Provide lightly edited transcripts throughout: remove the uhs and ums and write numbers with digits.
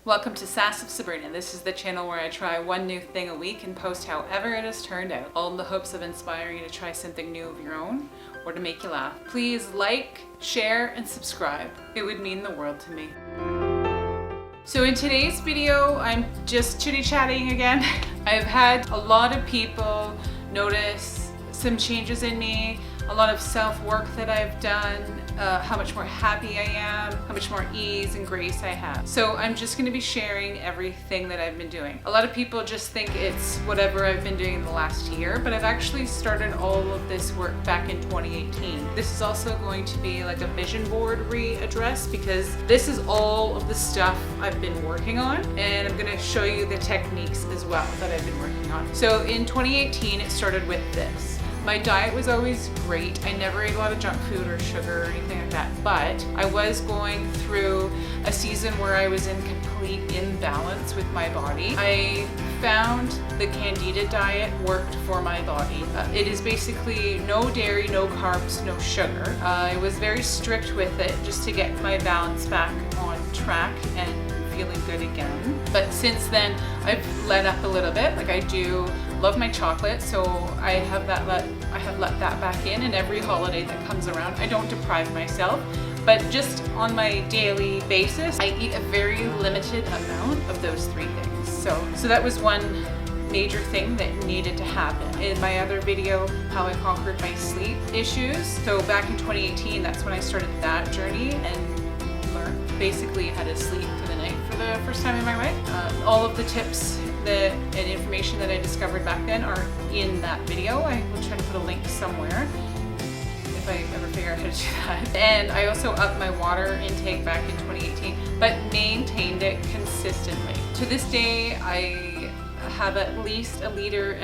Welcome to Sass of Sabrina. This is the channel where I try one new thing a week and post however it has turned out, all in the hopes of inspiring you to try something new of your own or to make you laugh. Please like, share, and subscribe. It would mean the world to me. So in today's video, I'm just chitty-chatting again. I've had a lot of people notice some changes in me, a lot of self-work that I've done, how much more happy I am, how much more ease and grace I have. So I'm just going to be sharing everything that I've been doing. A lot of people just think it's whatever I've been doing in the last year, but I've actually started all of this work back in 2018. This is also going to be like a vision board readdress because this is all of the stuff I've been working on, and I'm going to show you the techniques as well that I've been working on. So in 2018, it started with this. My diet was always great. I never ate a lot of junk food or sugar or anything like that, but I was going through a season where I was in complete imbalance with my body. I found the Candida diet worked for my body. It is basically no dairy, no carbs, no sugar. I was very strict with it just to get my balance back on track and feeling good again. But since then, I've let up a little bit. Like I do love my chocolate, so I have let that back in, and every holiday that comes around, I don't deprive myself, but just on my daily basis, I eat a very limited amount of those three things. So that was one major thing that needed to happen. In my other video, how I conquered my sleep issues. So back in 2018, that's when I started that journey and learned basically how to sleep through the night for the first time in my life. All of the tips and information that I discovered back then are in that video. I will try to put a link somewhere if I ever figure out how to do that. And I also upped my water intake back in 2018, but maintained it consistently. To this day, I have at least 1.5 liters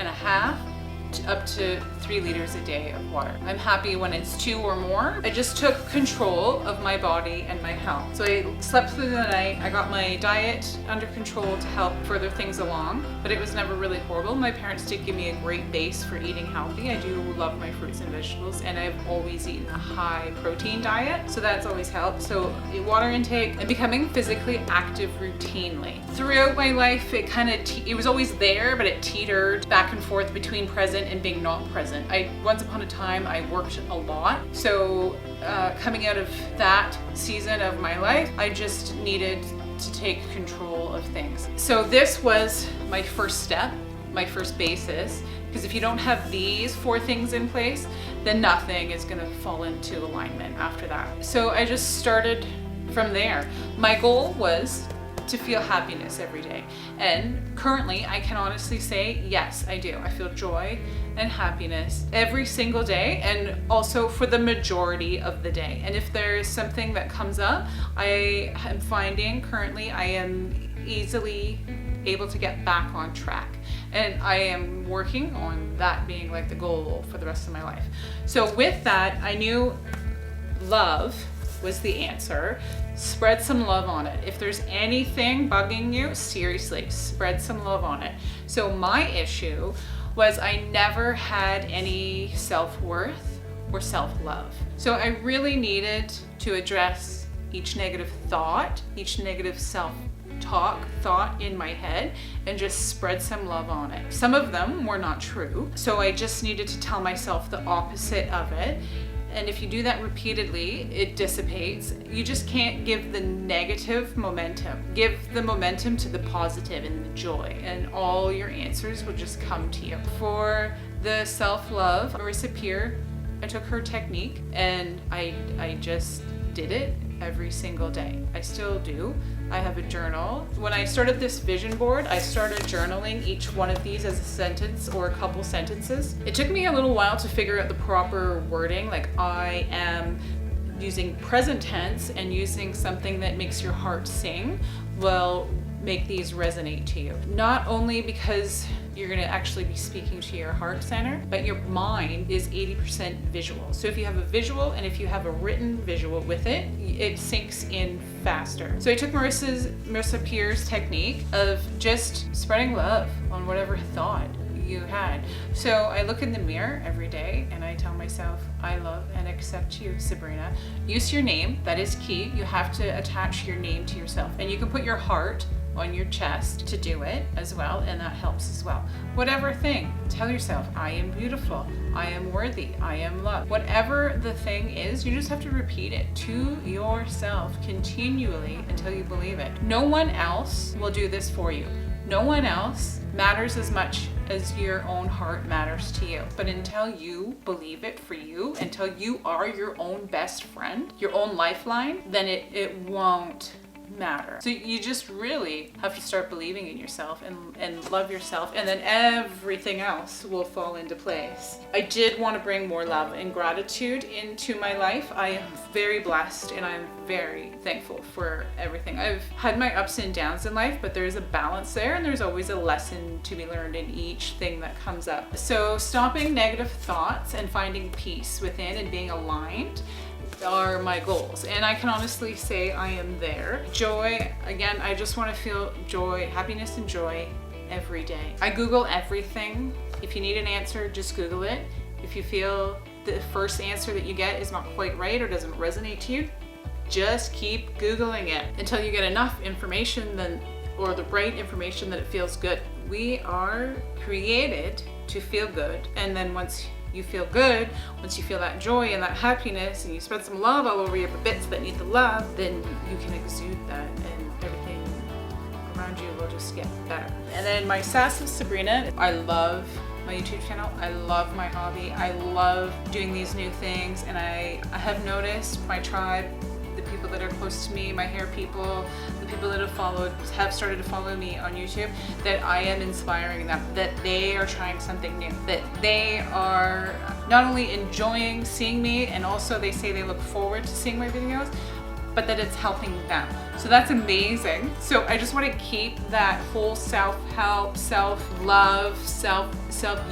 up to 3 liters a day of water. I'm happy when it's 2 or more. I just took control of my body and my health. So I slept through the night. I got my diet under control to help further things along, but it was never really horrible. My parents did give me a great base for eating healthy. I do love my fruits and vegetables, and I've always eaten a high protein diet, so that's always helped. So water intake and becoming physically active routinely. Throughout my life, it was always there, but it teetered back and forth between present and being not present. Once upon a time, I worked a lot. So coming out of that season of my life, I just needed to take control of things. So this was my first step, my first basis, because if you don't have these 4 things in place, then nothing is gonna fall into alignment after that. So I just started from there. My goal was to feel happiness every day. And currently, I can honestly say, yes, I do. I feel joy and happiness every single day, and also for the majority of the day. And if there is something that comes up, I am finding currently I am easily able to get back on track. And I am working on that being like the goal for the rest of my life. So with that, I knew love was the answer. Spread some love on it. If there's anything bugging you, seriously, spread some love on it. So my issue was I never had any self-worth or self-love. So I really needed to address each negative thought, each negative self-talk thought in my head, and just spread some love on it. Some of them were not true, so I just needed to tell myself the opposite of it. And if you do that repeatedly, it dissipates. You just can't give the negative momentum. Give the momentum to the positive and the joy, and all your answers will just come to you. For the self-love, Marissa Peer, I took her technique and I just did it every single day. I still do. I have a journal. When I started this vision board, I started journaling each one of these as a sentence or a couple sentences. It took me a little while to figure out the proper wording, like I am using present tense and using something that makes your heart sing will make these resonate to you. Not only because you're going to actually be speaking to your heart center, but your mind is 80% visual. So if you have a visual and if you have a written visual with it, it sinks in faster. So I took Marissa Peer's technique of just spreading love on whatever thought you had. So I look in the mirror every day and I tell myself, I love and accept you, Sabrina. Use your name, that is key. You have to attach your name to yourself, and you can put your heart on your chest to do it as well, and that helps as well. Whatever thing, tell yourself, I am beautiful, I am worthy, I am loved. Whatever the thing is, you just have to repeat it to yourself continually until you believe it. No one else will do this for you. No one else matters as much as your own heart matters to you. But until you believe it for you, until you are your own best friend, your own lifeline, then it won't matter. So you just really have to start believing in yourself and love yourself, and then everything else will fall into place. I did want to bring more love and gratitude into my life. I am very blessed and I'm very thankful for everything. I've had my ups and downs in life, but there's a balance there, and there's always a lesson to be learned in each thing that comes up. So stopping negative thoughts and finding peace within and being aligned are my goals, and I can honestly say I am there. Joy, again, I just want to feel joy, happiness and joy every day. I Google everything. If you need an answer, just Google it. If you feel the first answer that you get is not quite right or doesn't resonate to you, just keep Googling it until you get enough information or the right information that it feels good. We are created to feel good, and then once you feel good, once you feel that joy and that happiness, and you spread some love all over your bits that need the love, then you can exude that, and everything around you will just get better. And then my Sass of Sabrina, I love my YouTube channel. I love my hobby. I love doing these new things, and I have noticed my tribe, the people that are close to me, my hair people, the people that have started to follow me on YouTube, that I am inspiring them, that they are trying something new, that they are not only enjoying seeing me, and also they say they look forward to seeing my videos, but that it's helping them. So that's amazing. So I just want to keep that whole self-help, self-love,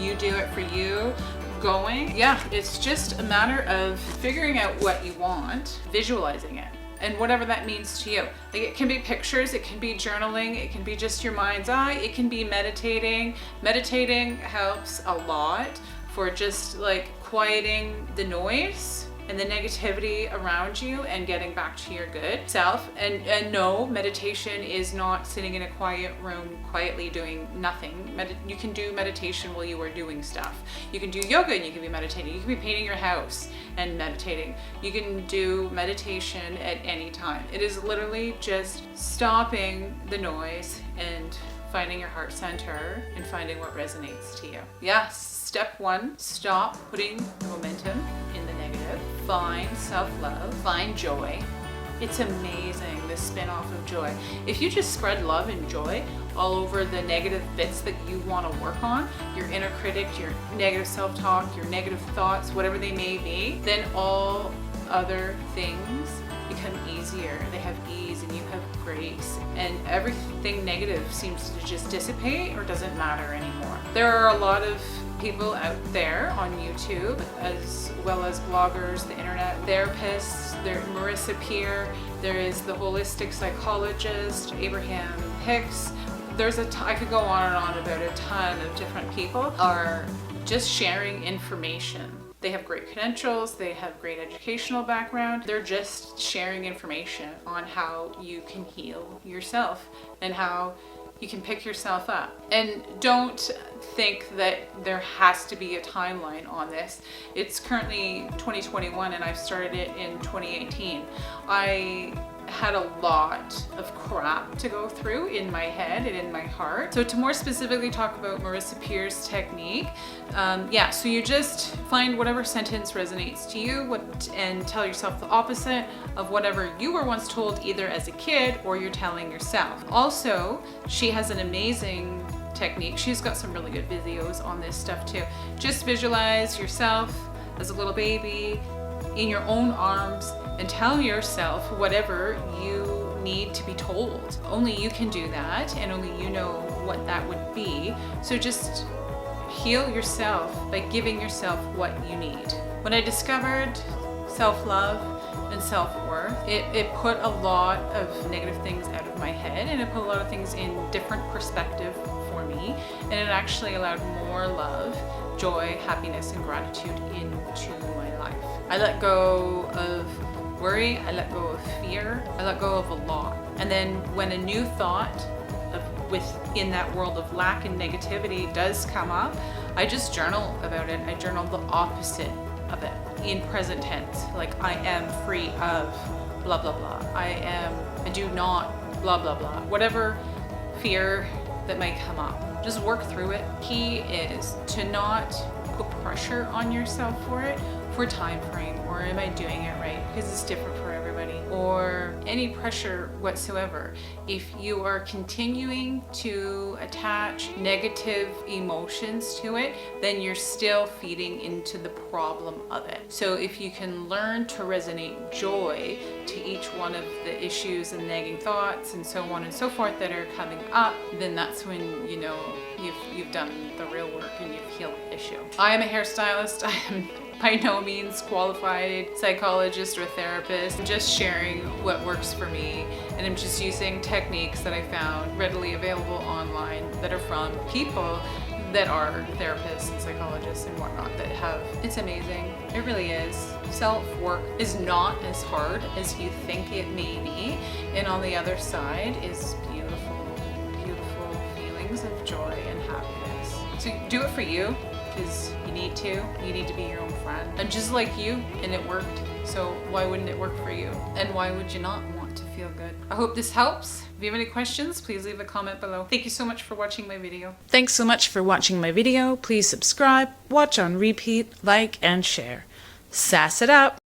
you do it for you going. Yeah, it's just a matter of figuring out what you want, visualizing it, and whatever that means to you. Like, it can be pictures, it can be journaling, it can be just your mind's eye, it can be meditating. Meditating helps a lot for just like quieting the noise and the negativity around you and getting back to your good self. And no, meditation is not sitting in a quiet room quietly doing nothing. You can do meditation while you are doing stuff. You can do yoga and you can be meditating. You can be painting your house and meditating. You can do meditation at any time. It is literally just stopping the noise and finding your heart center and finding what resonates to you. Yes. Step 1, stop putting momentum in the negative. Find self-love, find joy. It's amazing, the spin-off of joy. If you just spread love and joy all over the negative bits that you want to work on, your inner critic, your negative self-talk, your negative thoughts, whatever they may be, then all other things become easier. They have ease and you have grace, and everything negative seems to just dissipate or doesn't matter anymore. There are a lot of people out there on YouTube, as well as bloggers, the internet, therapists. There's Marissa Peer, there is the holistic psychologist, Abraham Hicks. I could go on and on about a ton of different people are just sharing information. They have great credentials, they have great educational background. They're just sharing information on how you can heal yourself and how you can pick yourself up. And don't think that there has to be a timeline on this. It's currently 2021 and I've started it in 2018. I had a lot of crap to go through in my head and in my heart. So to more specifically talk about Marissa Peer's technique, so you just find whatever sentence resonates to you and tell yourself the opposite of whatever you were once told, either as a kid or you're telling yourself. Also, she has an amazing technique. She's got some really good videos on this stuff too. Just visualize yourself as a little baby in your own arms and tell yourself whatever you need to be told. Only you can do that, and only you know what that would be. So just heal yourself by giving yourself what you need. When I discovered self-love and self-worth. It put a lot of negative things out of my head, and it put a lot of things in different perspective for me, and it actually allowed more love, joy, happiness, and gratitude into my life. I let go of worry, I let go of fear, I let go of a lot. And then when a new thought within that world of lack and negativity does come up, I just journal about it. I journal the opposite of it in present tense. Like, I am free of blah blah blah. I do not blah blah blah. Whatever fear that might come up, just work through it. Key is to not put pressure on yourself for it, for time frame, or am I doing it right? Because it's different for everybody, or any pressure whatsoever. If you are continuing to attach negative emotions to it, then you're still feeding into the problem of it. So if you can learn to resonate joy to each one of the issues and nagging thoughts and so on and so forth that are coming up, then that's when you know you've done the real work and you've healed the issue. I am a hairstylist. I am by no means qualified psychologist or therapist. I'm just sharing what works for me, and I'm just using techniques that I found readily available online that are from people that are therapists and psychologists and whatnot that have. It's amazing. It really is. Self-work is not as hard as you think it may be, and on the other side is beautiful, beautiful feelings of joy and happiness. So do it for you, because you need to be your own friend. I'm just like you, and it worked, so why wouldn't it work for you? And why would you not want to feel good? I hope this helps. If you have any questions, please leave a comment below. Thank you so much for watching my video. Thanks so much for watching my video. Please subscribe, watch on repeat, like, and share. Sass it up!